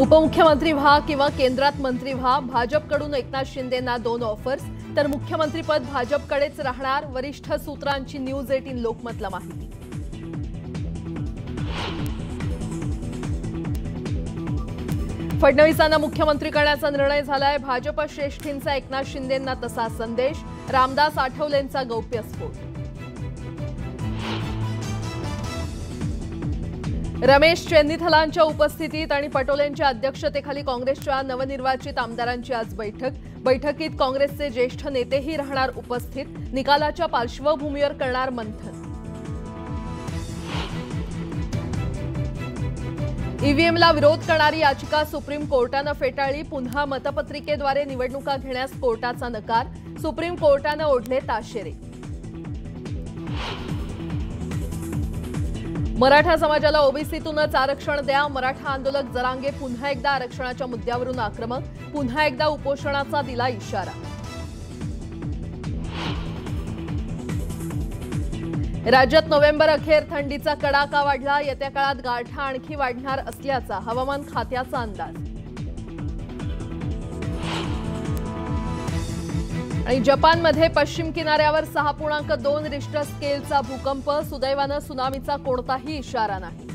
उपमुख्यमंत्री व्हा किंवा केंद्रात मंत्री व्हा, भाजपकडून एकनाथ शिंदेंना 2 ऑफर्स, तर मुख्यमंत्रीपद भाजपकडेच राहणार, वरिष्ठ सूत्रांची न्यूज 18 लोकमतला माहिती। फडणवीसांना मुख्यमंत्री करण्याचा निर्णय झालाय, भाजप श्रेष्ठींचा एकनाथ शिंदेंना तसा संदेश, रामदास आठवलेंचा गौप्यस्फोट। रमेश चेन्नीथलांच्या उपस्थितीत आणि पटोलेंच्या अध्यक्षतेखाली काँग्रेसच्या नवनिर्वाचित आमदारांची आज बैठकीत काँग्रेसचे ज्येष्ठ नेतेही राहणार उपस्थित, निकालाच्या पार्श्वभूमीवर करणार मंथन। ईव्हीएमला विरोध करणारी याचिका सुप्रीम कोर्टाने फेटाळली, पुन्हा मतपत्रिकेद्वारे निवडणुका घेण्यास कोर्टाचा नकार, सुप्रीम कोर्टाने ओढले ताशेरे। मराठा समाजाला ओबीसीतूनच आरक्षण द्या, मराठा आंदोलक जरांगे पुन्हा एकदा आरक्षणाच्या मुद्द्यावरून आक्रमक, पुन्हा एकदा उपोषणाचा दिला इशारा। राज्यात नोव्हेंबर अखेर थंडीचा कडाका वाढला, येत्या काळात गारठा आणखी वाढणार असल्याचा हवामान खात्याचा अंदाज। आणि जपानमध्ये पश्चिम किनाऱ्यावर 6.2 रिश्टर स्केलचा भूकंप, सुदैवाने सुनामीचा कोणताही इशारा नाही।